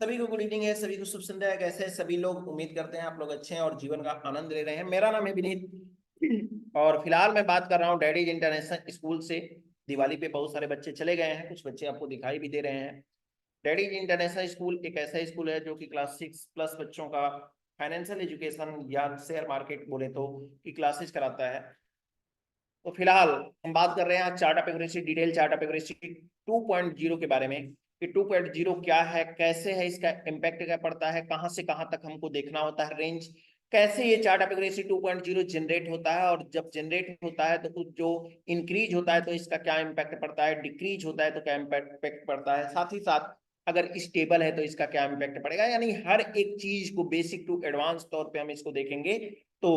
सभी को good evening है। सभी को शुभ संध्या है। कैसे हैं सभी लोग? उम्मीद करते हैं आप लोग अच्छे हैं और जीवन का आनंद ले रहे हैं। मेरा नाम है विनीत और फिलहाल मैं बात कर रहा हूँ डैडीज इंटरनेशनल स्कूल से। दिवाली पे बहुत सारे बच्चे चले गए हैं, कुछ बच्चे आपको दिखाई भी दे रहे हैं। डैडीज इंटरनेशनल स्कूल एक ऐसा स्कूल है जो कि क्लास 6+ बच्चों का फाइनेंशियल एजुकेशन या शेयर मार्केट बोले तो की क्लासेस कराता है। तो फिलहाल हम बात कर रहे हैं आज chart of accuracy, detail chart of accuracy 2.0 के बारे में कि 2.0 क्या है, कैसे है, इसका इम्पैक्ट क्या पड़ता है, कहां से कहां तक हमको देखना होता है रेंज, कैसे ये चार्ट ऑफ एक्यूरेसी 2.0 जनरेट होता है और जब जनरेट होता है तो कुछ जो इंक्रीज होता है तो इसका क्या इम्पैक्ट पड़ता है, डिक्रीज होता है तो क्या इम्पैक्ट पड़ता है, साथ ही साथ अगर स्टेबल है तो इसका क्या इम्पैक्ट पड़ेगा। यानी हर एक चीज को बेसिक टू एडवांस तौर पे हम इसको देखेंगे। तो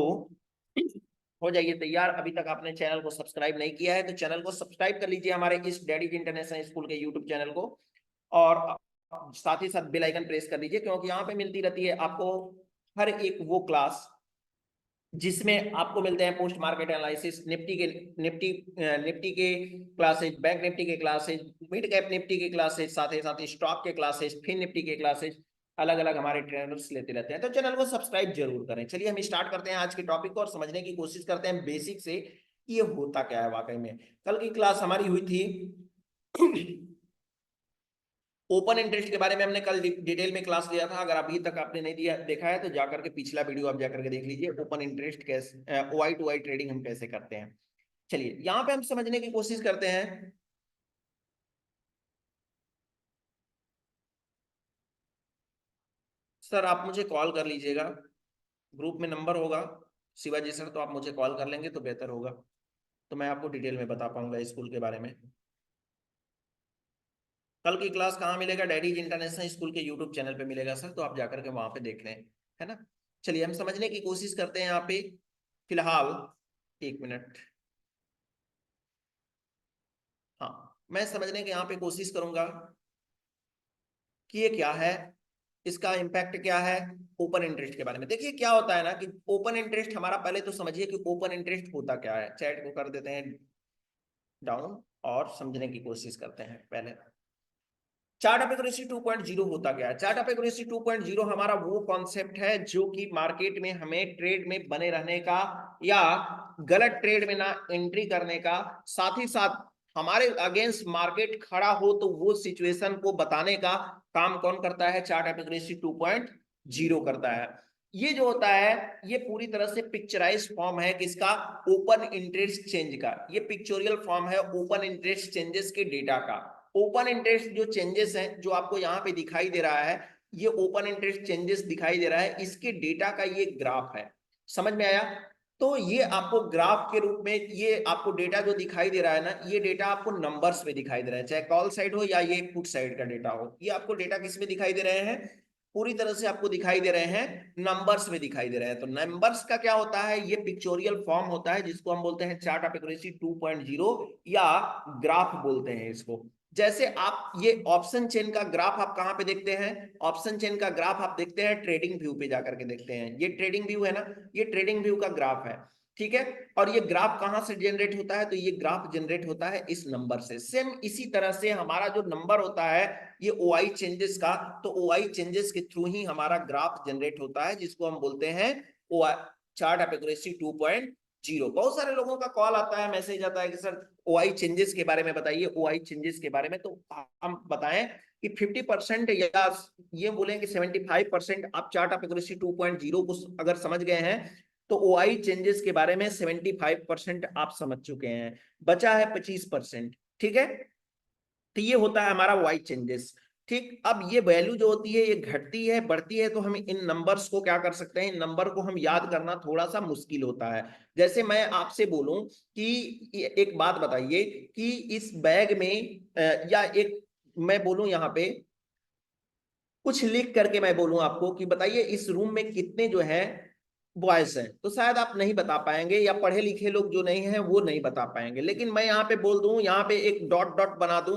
हो जाइए तैयार। अभी तक आपने चैनल को सब्सक्राइब नहीं किया है तो चैनल को सब्सक्राइब कर लीजिए, हमारे इस डैडीज इंटरनेशनल स्कूल के यूट्यूब चैनल को। और साथ ही साथ बेल आइकन प्रेस कर लीजिए क्योंकि यहाँ पे मिलती रहती है आपको हर एक वो क्लास जिसमें आपको मिलते हैं पोस्ट मार्केट एनालिसिस, निफ्टी के क्लासेज, बैंक निफ्टी के क्लासेज, मिड कैप निफ्टी के क्लासेज, साथ ही साथ स्टॉक के क्लासेज, फिन निफ्टी के क्लासेज, अलग अलग हमारे ट्रेनर्स लेते रहते हैं। तो चैनल को सब्सक्राइब जरूर करें। चलिए हम स्टार्ट करते हैं आज के टॉपिक को और समझने की कोशिश करते हैं बेसिक से ये होता क्या है वाकई में। कल की क्लास हमारी हुई थी ओपन इंटरेस्ट के बारे में। हमने कल डिटेल में क्लास लिया था। अगर अभी तक आपने नहीं दिया देखा है तो जाकर के पिछला वीडियो आप जाकर के देख लीजिए, ओपन इंटरेस्ट कैसे ओआई टू आई ट्रेडिंग हम कैसे करते हैं। चलिए यहाँ पे हम समझने की कोशिश करते हैं। सर आप मुझे कॉल कर लीजिएगा, ग्रुप में नंबर होगा शिवाजी सर, तो आप मुझे कॉल कर लेंगे तो बेहतर होगा, तो मैं आपको डिटेल में बता पाऊंगा स्कूल के बारे में। कल की क्लास कहाँ मिलेगा? डैडीज इंटरनेशनल स्कूल के यूट्यूब चैनल पे मिलेगा सर, तो आप जाकर के वहां पे देख लें, है ना। चलिए हम समझने की कोशिश करते हैं यहाँ पे। फिलहाल एक मिनट, हाँ, मैं समझने की यहाँ पे कोशिश करूंगा कि ये क्या है, इसका इम्पैक्ट क्या है। ओपन इंटरेस्ट के बारे में देखिए क्या होता है ना कि ओपन इंटरेस्ट हमारा, पहले तो समझिए कि ओपन इंटरेस्ट होता क्या है। चैट को कर देते हैं डाउन और समझने की कोशिश करते हैं। पहले चार्ट ऑफ एक्यूरेसी 2.0 होता क्या है? चार्ट ऑफ एक्यूरेसी 2.0 हमारा वो कॉन्सेप्ट है जो कि मार्केट में हमें ट्रेड में बने रहने का या गलत ट्रेड में ना एंट्री करने का, साथ ही साथ हमारे अगेंस्ट मार्केट खड़ा हो तो वो सिचुएशन को बताने का काम कौन करता है? चार्ट ऑफ एक्यूरेसी 2.0 करता है। ये जो होता है ये पूरी तरह से पिक्चराइज फॉर्म है किसका? ओपन इंटरेस्ट चेंज का। ये पिक्चोरियल फॉर्म है ओपन इंटरेस्ट चेंजेस के डेटा का। ओपन इंटरेस्ट जो चेंजेस हैं जो आपको यहाँ पे दिखाई दे रहा है, ये ओपन इंटरेस्ट चेंजेस दिखाई दे रहा है, इसके डेटा का ये ग्राफ है। समझ में आया? तो ये आपको ग्राफ के रूप में, ये आपको डेटा जो दिखाई दे रहा है ना, ये डेटा आपको नंबर्स में दिखाई दे रहा है, चाहे कॉल साइड हो या ये पुट साइड का डेटा हो। ये आपको डेटा किस में दिखाई दे रहे हैं? पूरी तरह से आपको दिखाई दे रहे हैं नंबर्स में दिखाई दे रहे हैं। तो नंबर्स का क्या होता है? ये पिक्चोरियल फॉर्म होता है जिसको हम बोलते हैं चार्ट ऑफ एक्यूरेसी 2.0 या ग्राफ बोलते हैं इसको। जैसे आप ये ऑप्शन चेन का ग्राफ आप कहां पे देखते हैं? ऑप्शन चेन का ग्राफ आप देखते हैं ट्रेडिंग व्यू पे जाकर के देखते हैं। ये ट्रेडिंग व्यू है ना, ये ट्रेडिंग व्यू का ग्राफ है, ठीक है। और ये ग्राफ कहां से जनरेट होता है? तो ये ग्राफ जनरेट होता है इस नंबर से। सेम इसी तरह से हमारा जो नंबर होता है ये ओआई चेंजेस का, तो ओआई चेंजेस के थ्रू ही हमारा ग्राफ जनरेट होता है जिसको हम बोलते हैं चार्ट ऑफ एक्यूरेसी 2.0। बहुत सारे लोगों का कॉल आता है, मैसेज आता है कि सर ओआई चेंजेस के बारे में बताइए, ओआई चेंजेस के बारे में। तो हम बताएं कि 50% या ये बोलें कि 75% आप चार्ट ऑफ एक्यूरेसी 2.0 को अगर समझ गए हैं तो ओआई चेंजेस के बारे में 75% आप समझ चुके हैं, बचा है 25%, ठीक है। तो ये होता है हमारा ओआई चेंजेस, ठीक। अब ये वैल्यू जो होती है ये घटती है बढ़ती है, तो हम इन नंबर्स को क्या कर सकते हैं? इन नंबर को हम याद करना थोड़ा सा मुश्किल होता है। जैसे मैं आपसे बोलूं कि एक बात बताइए कि इस बैग में या एक मैं बोलूं यहाँ पे कुछ लिख करके मैं बोलूं आपको कि बताइए इस रूम में कितने जो है बॉयज हैं, तो शायद आप नहीं बता पाएंगे, या पढ़े लिखे लोग जो नहीं हैं वो नहीं बता पाएंगे। लेकिन मैं यहाँ पे बोल दूं, यहाँ पे एक डॉट डॉट बना दूं,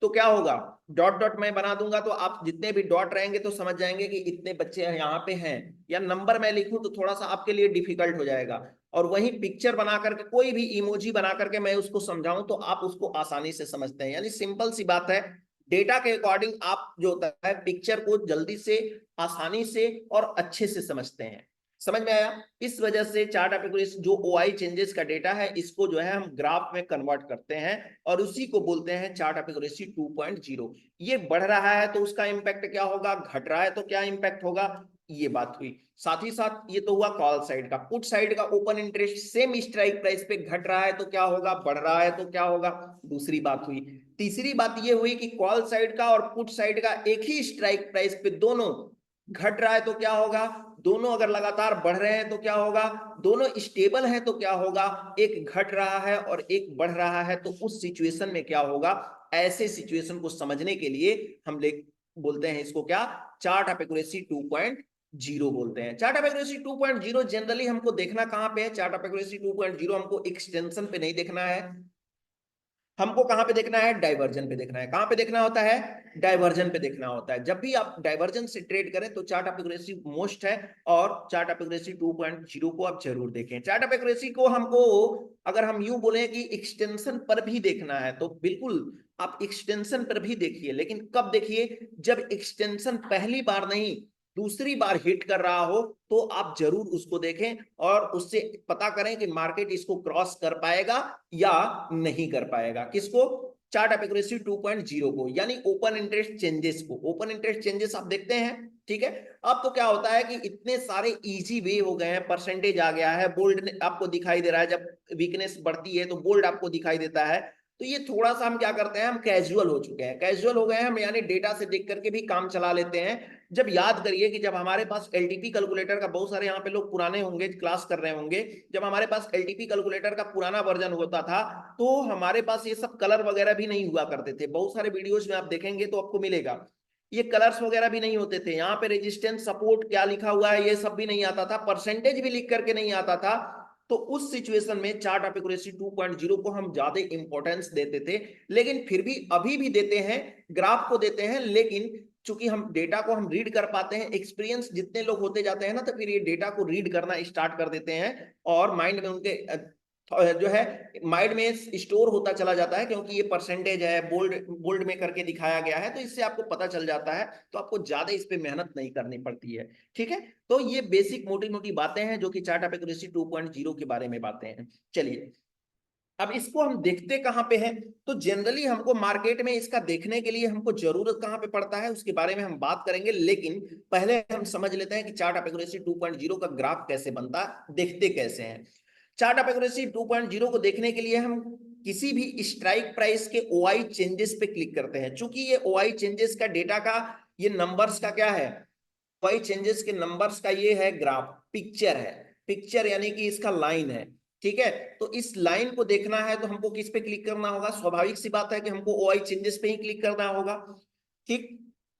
तो क्या होगा? डॉट डॉट मैं बना दूंगा तो आप जितने भी डॉट रहेंगे तो समझ जाएंगे कि इतने बच्चे यहाँ पे हैं। या नंबर मैं लिखूं तो थोड़ा सा आपके लिए डिफिकल्ट हो जाएगा। और वहीं पिक्चर बना करके कोई भी इमोजी बना करके मैं उसको समझाऊं तो आप उसको आसानी से समझते हैं। यानी सिंपल सी बात है, डेटा के अकॉर्डिंग आप जो होता है पिक्चर को जल्दी से, आसानी से और अच्छे से समझते हैं। समझ में आया? इस वजह से चार्ट ऑफ एक्यूरेसी जो ओआई चेंजेस का डेटा है, इसको जो है हम ग्राफ में कन्वर्ट करते हैं और उसी को बोलते हैं चार्ट ऑफ एक्यूरेसी 2.0। ये बढ़ रहा है तो उसका इंपैक्ट क्या होगा, घट रहा है तो क्या इंपैक्ट होगा, ये बात हुई। साथ ही साथ ये तो हुआ कॉल साइड का। पुट साइड का open interest same strike price पे घट रहा है तो क्या होगा, बढ़ रहा है तो क्या होगा, दूसरी बात हुई। तीसरी बात ये हुई कि कॉल साइड का और पुट साइड का एक ही स्ट्राइक प्राइस पे दोनों घट रहा है तो क्या होगा, दोनों अगर लगातार बढ़ रहे हैं तो क्या होगा, दोनों स्टेबल हैं तो क्या होगा, एक घट रहा है और एक बढ़ रहा है तो उस सिचुएशन में क्या होगा। ऐसे सिचुएशन को समझने के लिए हम बोलते हैं इसको क्या, चार्ट ऑफ एक्यूरेसी 2.0 बोलते हैं। चार्ट ऑफ एक्यूरेसी 2.0 जनरली हमको देखना कहां पे है, चार्ट ऑफ एक्यूरेसी 2.0 हमको एक्सटेंशन पे नहीं देखना है, हमको कहां पे देखना है, डाइवर्जन पे देखना है। कहां पे देखना होता है, डाइवर्जन पे देखना होता है। जब भी आप डाइवर्जन से ट्रेड करें तो चार्ट ऑफ एक्यूरेसी मोस्ट है और चार्ट ऑफ एक्यूरेसी 2.0 को आप जरूर देखें। चार्ट ऑफ एक्यूरेसी को हमको अगर हम यूं बोले कि एक्सटेंशन पर भी देखना है तो बिल्कुल आप एक्सटेंशन पर भी देखिए, लेकिन कब देखिए, जब एक्सटेंशन पहली बार नहीं दूसरी बार हिट कर रहा हो तो आप जरूर उसको देखें और उससे पता करें कि मार्केट इसको क्रॉस कर पाएगा या नहीं कर पाएगा। किसको, चार्ट ऑफ एक्यूरेसी 2.0 को, यानी ओपन इंटरेस्ट चेंजेस को। ओपन इंटरेस्ट चेंजेस आप देखते हैं, ठीक है। अब तो क्या होता है कि इतने सारे इजी वे हो गए हैं, परसेंटेज आ गया है, बोल्ड आपको दिखाई दे रहा है, जब वीकनेस बढ़ती है तो बोल्ड आपको दिखाई देता है। तो ये थोड़ा सा हम क्या करते हैं, हम कैजुअल हो चुके हैं, कैजुअल हो गए हैं हम, यानी डेटा से देख करके भी काम चला लेते हैं। जब याद करिए कि जब हमारे पास एलटीपी कैलकुलेटर का, बहुत सारे यहाँ पे लोग पुराने होंगे, क्लास कर रहे होंगे, जब हमारे पास एलटीपी कैलकुलेटर का पुराना वर्जन होता था तो हमारे पास ये सब कलर वगैरह भी नहीं हुआ करते थे। बहुत सारे वीडियोज में आप देखेंगे तो आपको मिलेगा, ये कलर्स वगैरह भी नहीं होते थे, यहाँ पे रेजिस्टेंस सपोर्ट क्या लिखा हुआ है ये सब भी नहीं आता था, परसेंटेज भी लिख करके नहीं आता था। तो उस सिचुएशन में चार्ट ऑफ एक्यूरेसी 2.0 को हम ज्यादा इंपॉर्टेंस देते थे, लेकिन फिर भी अभी भी देते हैं, ग्राफ को देते हैं, लेकिन चूंकि हम डेटा को हम रीड कर पाते हैं, एक्सपीरियंस जितने लोग होते जाते हैं ना, तो फिर ये डेटा को रीड करना स्टार्ट कर देते हैं और माइंड में उनके जो है माइंड में स्टोर होता चला जाता है, क्योंकि ये परसेंटेज है, बोल्ड बोल्ड में करके दिखाया गया है, तो इससे आपको पता चल जाता है, तो आपको ज्यादा इस पे मेहनत नहीं करनी पड़ती है। ठीक है, तो ये बेसिक मोटी मोटी बातें हैं जो कि चार्ट ऑफ एक्यूरेसी 2.0 के बारे में बातें हैं। चलिए, अब इसको हम देखते कहां पे हैं, तो जनरली हमको मार्केट में इसका देखने के लिए हमको जरूरत कहां पे पड़ता है उसके बारे में हम बात करेंगे, लेकिन पहले हम समझ लेते हैं कि चार्ट ऑफ एक्यूरेसी 2.0 का ग्राफ कैसे बनता, देखते कैसे हैं। चार्ट ऑफ एक्यूरेसी 2.0 को देखने के लिए हम किसी भी स्ट्राइक प्राइस के ओआई चेंजेस पे क्लिक करते हैं। चूंकि ये ओआई चेंजेस का डेटा का, ये नंबर्स का क्या है, ओआई चेंजेस के नंबर्स का ये है ग्राफ, पिक्चर है, पिक्चर यानी कि इसका लाइन है। ठीक है, तो इस लाइन को देखना है तो हमको किस पे क्लिक करना होगा, स्वाभाविक सी बात है कि हमको ओआई चेंजेस पे ही क्लिक करना होगा। ठीक,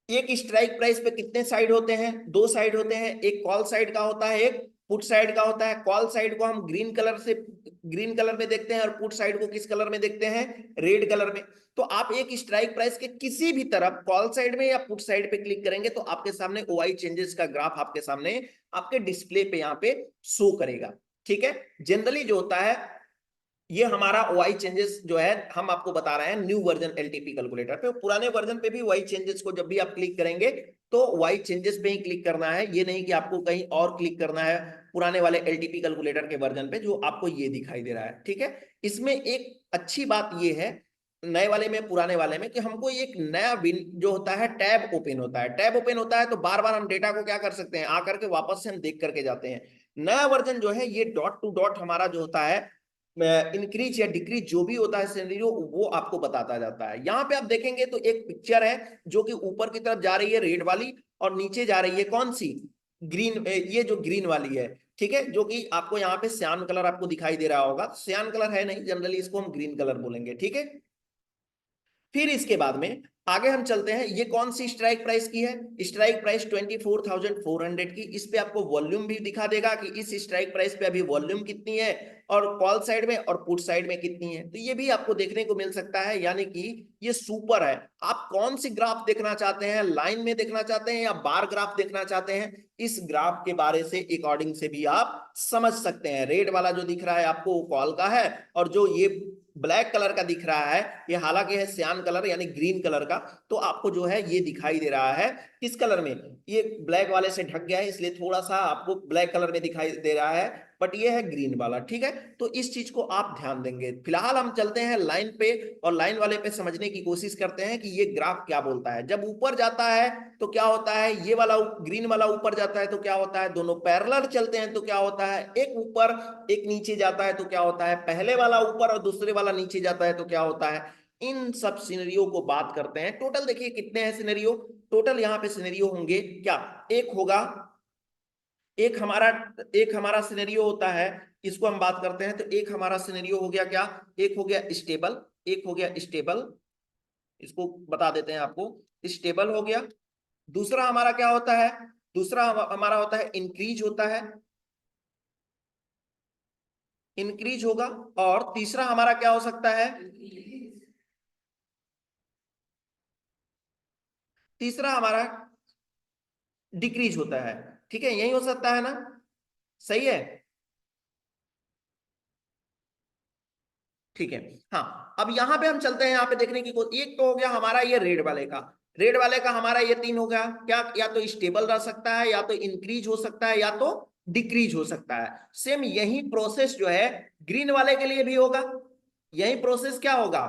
एक स्ट्राइक प्राइस पे कितने साइड होते हैं, दो साइड होते हैं, एक कॉल साइड का होता है, एक पुट साइड का होता है। कॉल साइड को हम ग्रीन कलर से, ग्रीन कलर में देखते हैं और पुट साइड को किस कलर में देखते हैं, रेड कलर में। तो आप एक स्ट्राइक प्राइस के किसी भी तरफ कॉल साइड में या पुट साइड पे क्लिक करेंगे तो आपके सामने ओआई चेंजेस का ग्राफ आपके सामने, आपके डिस्प्ले पे यहाँ पे शो करेगा। ठीक है, जनरली जो होता है ये हमारा ओआई चेंजेस जो है हम आपको बता रहे हैं न्यू वर्जन एलटीपी कैलकुलेटर पे। पुराने वर्जन पे भी ओआई चेंजेस को जब भी आप क्लिक करेंगे तो ओआई चेंजेस पे ही क्लिक करना है, ये नहीं कि आपको कहीं और क्लिक करना है पुराने वाले एलटीपी कैलकुलेटर के वर्जन पे जो आपको ये दिखाई दे रहा है। ठीक है, इसमें एक अच्छी बात ये है नए वाले में पुराने वाले में कि हमको एक नया विन जो होता है टैब ओपन होता है। टैब ओपन होता है तो बार बार हम डेटा को क्या कर सकते हैं, आकर के वापस से हम देख करके जाते हैं। नया वर्जन जो है ये डॉट टू डॉट हमारा जो होता है इंक्रीज या डिक्रीज जो भी होता है सिनेरियो वो आपको बताता जाता है। यहाँ पे आप देखेंगे तो एक पिक्चर है जो कि ऊपर की तरफ जा रही है रेड वाली और नीचे जा रही है कौन सी, ग्रीन, ये जो ग्रीन वाली है। ठीक है, जो कि आपको यहाँ पे सियान कलर आपको दिखाई दे रहा होगा, सियान कलर है नहीं, जनरली इसको हम ग्रीन कलर बोलेंगे। ठीक है, फिर इसके बाद में आगे हम चलते हैं, ये कौन सी स्ट्राइक प्राइस की है, स्ट्राइक प्राइस 24,400 की। इस पे आपको वॉल्यूम भी दिखा देगा कि इस स्ट्राइक प्राइस पे अभी वॉल्यूम कितनी है और कॉल साइड में और पुट साइड में कितनी है, तो ये भी आपको देखने को मिल सकता है। यानी कि ये सुपर है। आप कौन सी ग्राफ देखना चाहते हैं, लाइन में देखना चाहते हैं या बार ग्राफ देखना चाहते हैं, इस ग्राफ के बारे से अकॉर्डिंग से भी आप समझ सकते हैं। रेड वाला जो दिख रहा है आपको वो कॉल का है और जो ये ब्लैक कलर का दिख रहा है, ये हालांकि है सियान कलर यानी ग्रीन कलर का, तो आपको जो है ये दिखाई दे रहा है किस कलर में, ये ब्लैक वाले से ढक गया है इसलिए थोड़ा सा आपको ब्लैक कलर में दिखाई दे रहा है, बट ये है ग्रीन वाला। ठीक है, तो इस चीज को आप ध्यान देंगे। फिलहाल हम चलते हैं लाइन पे और लाइन वाले पे समझने की कोशिश करते हैं कि ये ग्राफ क्या बोलता है। जब ऊपर जाता है तो क्या होता है, ये वाला ग्रीन वाला ऊपर जाता है तो क्या होता है, दोनों पैरेलल चलते हैं तो क्या होता है, एक ऊपर एक नीचे जाता है तो क्या होता है, पहले वाला ऊपर और दूसरे वाला नीचे जाता है तो क्या होता है। इन सब सिनेरियो को बात करते हैं। टोटल देखिए कितने हैं सिनेरियो, टोटल यहाँ पे सिनेरियो होंगे क्या, एक होगा, एक हमारा सिनेरियो होता है, इसको हम बात करते हैं तो एक हमारा सिनेरियो हो गया क्या, एक हो गया स्टेबल, एक हो गया स्टेबल, इसको बता देते हैं आपको, स्टेबल हो गया। दूसरा हमारा क्या होता है, दूसरा हमारा होता है इंक्रीज होता है, इंक्रीज होगा। और तीसरा हमारा क्या हो सकता है, तीसरा हमारा डिक्रीज होता है। ठीक है, यही हो सकता है ना, सही है। ठीक है, हाँ अब यहां पे हम चलते हैं, यहाँ पे देखने की एक तो हो गया हमारा ये रेड वाले का, रेड वाले का हमारा ये तीन हो गया क्या, या तो स्टेबल रह सकता है, या तो इंक्रीज हो सकता है, या तो डिक्रीज हो सकता है। सेम यही प्रोसेस जो है ग्रीन वाले के लिए भी होगा, यही प्रोसेस क्या होगा,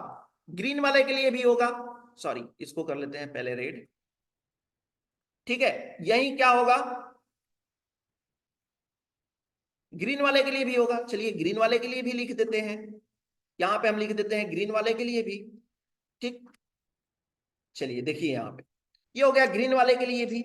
ग्रीन वाले के लिए भी होगा। सॉरी, इसको कर लेते हैं पहले रेड। ठीक है, यही क्या होगा, ग्रीन वाले के लिए भी होगा। चलिए ग्रीन वाले के लिए भी लिख देते हैं, यहां पे हम लिख देते हैं ग्रीन वाले के लिए भी। ठीक, चलिए देखिए यहाँ पे ये हो गया ग्रीन वाले के लिए भी,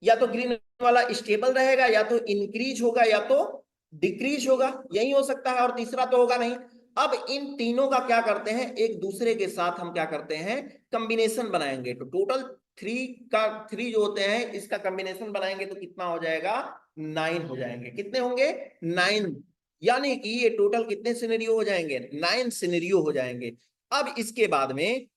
या तो ग्रीन वाला स्टेबल रहेगा, या तो इंक्रीज होगा, या तो डिक्रीज होगा, यही हो सकता है, और तीसरा तो होगा नहीं। अब इन तीनों का क्या करते हैं, एक दूसरे के साथ हम क्या करते हैं, कॉम्बिनेशन बनाएंगे। तो टोटल थ्री का, थ्री जो होते हैं इसका कॉम्बिनेशन बनाएंगे तो कितना हो जाएगा, 9 हो जाएंगे। कितने होंगे, 9, यानी कि ये टोटल कितने सिनेरियो हो जाएंगे, 9 सिनेरियो हो जाएंगे। अब इसके बाद में,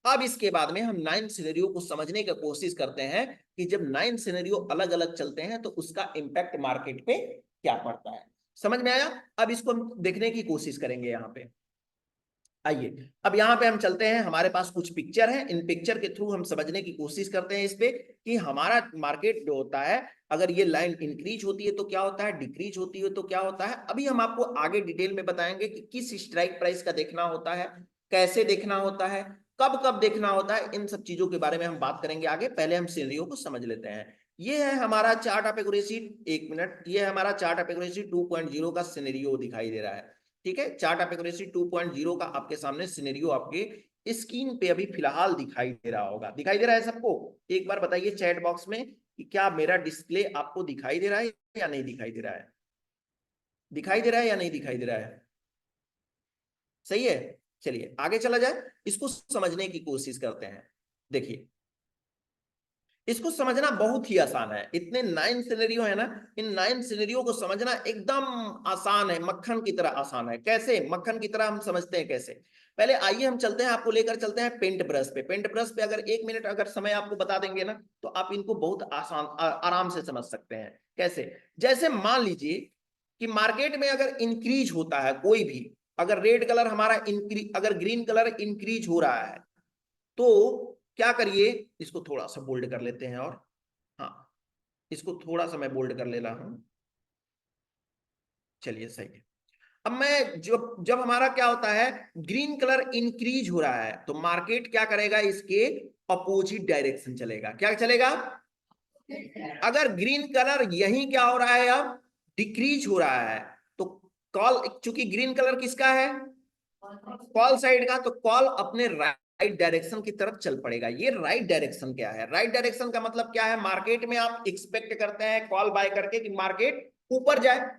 अब इसके बाद में हम 9 सिनेरियो को समझने की कोशिश करते हैं कि जब 9 सिनेरियो अलग अलग चलते हैं तो उसका इंपैक्ट मार्केट पे क्या पड़ता है। समझ में आया, अब इसको हम देखने की कोशिश करेंगे यहाँ पे। आइए अब यहाँ पे हम चलते हैं, हमारे पास कुछ पिक्चर है, इन पिक्चर के थ्रू हम समझने की कोशिश करते हैं इस पे कि हमारा मार्केट जो होता है, अगर ये लाइन इंक्रीज होती है तो क्या होता है, डिक्रीज होती है तो क्या होता है। अभी हम आपको आगे डिटेल में बताएंगे कि किस स्ट्राइक प्राइस का देखना होता है, कैसे देखना होता है, कब कब देखना होता है, इन सब चीजों के बारे में हम बात करेंगे आगे। पहले हम सिनेरियो को समझ लेते हैं। ये है हमारा चार्ट ऑफ एक्यूरेसी, एक मिनट, ये है हमारा चार्ट ऑफ एक्यूरेसी 2.0 का सिनेरियो दिखाई दे रहा है। ठीक है, चार्ट ऑफ एक्यूरेसी 2.0 का आपके सामने सिनेरियो आपके स्क्रीन पे अभी फिलहाल दिखाई दे रहा होगा। दिखाई दे रहा है सबको, एक बार बताइए चैट बॉक्स में कि क्या मेरा डिस्प्ले आपको दिखाई दे रहा है या नहीं दिखाई दे रहा है, दिखाई दे रहा है या नहीं दिखाई दे रहा है, सही है। चलिए आगे चला जाए, इसको समझने की कोशिश करते हैं। देखिए इसको समझना बहुत ही आसान है, इतने 9 सिनेरियो है ना, इन 9 सिनेरियो को समझना एकदम आसान है, मक्खन की तरह आसान है। कैसे मक्खन की तरह हम समझते हैं कैसे, पहले आइए हम चलते हैं, आपको लेकर चलते हैं पेंट ब्रश पे। पेंट ब्रश पे अगर 1 मिनट अगर समय आपको बता देंगे ना तो आप इनको बहुत आसान आराम से समझ सकते हैं। कैसे, जैसे मान लीजिए कि मार्केट में अगर इंक्रीज होता है कोई भी, अगर रेड कलर हमारा इंक्रीज, अगर ग्रीन कलर इंक्रीज हो रहा है तो क्या करिए, इसको थोड़ा सा बोल्ड कर लेते हैं, और हाँ इसको थोड़ा सा मैं बोल्ड कर ले रहा हूं। चलिए सही है। अब मैं जब जब हमारा क्या होता है, ग्रीन कलर इंक्रीज हो रहा है तो मार्केट क्या करेगा, इसके अपोजिट डायरेक्शन चलेगा। क्या चलेगा, अगर ग्रीन कलर यही क्या हो रहा है, अब डिक्रीज हो रहा है तो कॉल, चूंकि ग्रीन कलर किसका है, कॉल साइड का, तो कॉल अपने राइट डायरेक्शन की तरफ चल पड़ेगा। ये राइट डायरेक्शन क्या है, राइट डायरेक्शन का मतलब क्या है, मार्केट में आप एक्सपेक्ट करते हैं कॉल बाय करके कि मार्केट ऊपर जाए,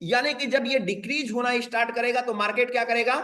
यानी कि जब ये डिक्रीज होना स्टार्ट करेगा तो मार्केट क्या करेगा,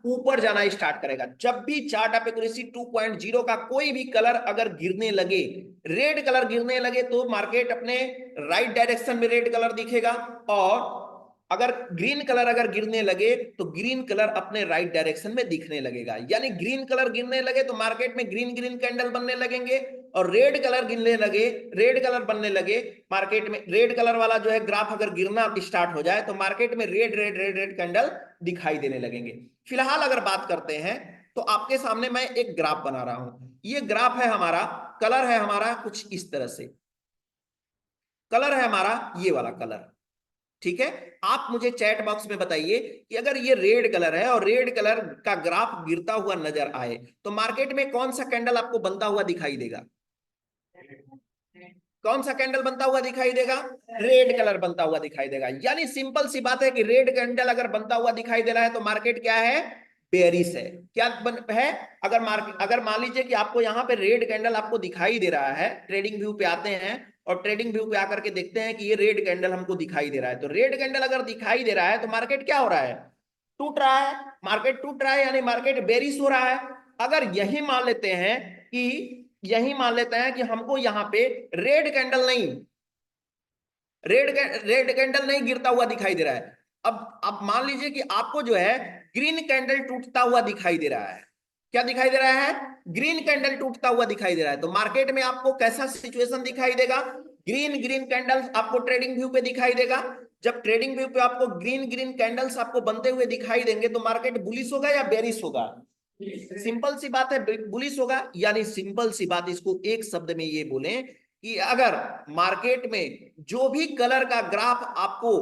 ऊपर जाना स्टार्ट करेगा। जब भी चार्ट ऑफ एक्यूरेसी 2.0 का कोई भी कलर अगर गिरने लगे, रेड कलर गिरने लगे तो मार्केट अपने राइट डायरेक्शन में रेड कलर दिखेगा, और अगर ग्रीन कलर अगर गिरने लगे तो ग्रीन कलर अपने राइट डायरेक्शन में दिखने लगेगा। यानी ग्रीन कलर गिरने लगे तो मार्केट में ग्रीन ग्रीन कैंडल बनने लगेंगे, और रेड कलर गिरने लगे, रेड कलर बनने लगे मार्केट में, रेड कलर वाला जो है ग्राफ अगर गिरना स्टार्ट हो जाए तो मार्केट में red red red red candle दिखाई देने लगेंगे। फिलहाल अगर बात करते हैं तो आपके सामने मैं एक ग्राफ बना रहा हूं। ये ग्राफ है हमारा, कलर है हमारा कुछ इस तरह से, कलर है हमारा ये वाला कलर, ठीक है। आप मुझे चैट बॉक्स में बताइए कि अगर ये रेड कलर है और रेड कलर का ग्राफ गिरता हुआ नजर आए तो मार्केट में कौन सा कैंडल आपको बनता हुआ दिखाई देगा? कौन सा कैंडल बनता हुआ दिखाई देगा? रेड कलर बनता हुआ दिखाई देगा। यानी सिंपल सी बात है कि रेड कैंडल अगर बनता हुआ दिखाई दे रहा है तो मार्केट क्या है? बेयरिश है। क्या है? अगर मार्केट, अगर मान लीजिए कि आपको यहाँ पे रेड कैंडल आपको दिखाई दे रहा है, ट्रेडिंग व्यू पे आते हैं और ट्रेडिंग व्यू पे आकर के देखते हैं कि ये रेड कैंडल हमको दिखाई दे रहा है, तो रेड कैंडल अगर दिखाई दे रहा है तो मार्केट क्या हो रहा है? टूट रहा है। मार्केट टूट रहा है यानी मार्केट बेरिश हो रहा है। अगर यही मान लेते हैं कि, यही मान लेते हैं कि हमको यहाँ पे रेड कैंडल नहीं, रेड कैंडल नहीं गिरता हुआ दिखाई दे रहा है, अब मान लीजिए कि आपको जो है ग्रीन कैंडल टूटता हुआ दिखाई दे रहा है। क्या दिखाई दे रहा है? ग्रीन कैंडल टूटता हुआ दिखाई दे रहा है। तो मार्केट में आपको कैसा सिचुएशन दिखाई देगा? ग्रीन ग्रीन कैंडल्स आपको ट्रेडिंग व्यू पे दिखाई देगा। जब ट्रेडिंग व्यू पे आपको ग्रीन ग्रीन कैंडल्स आपको बनते हुए दिखाई देंगे तो मार्केट बुलिश होगा या बेरिश होगा? सिंपल सी बात है, बुलिश होगा। यानी सिंपल सी बात, इसको एक शब्द में ये बोलें कि अगर मार्केट में जो भी कलर का ग्राफ आपको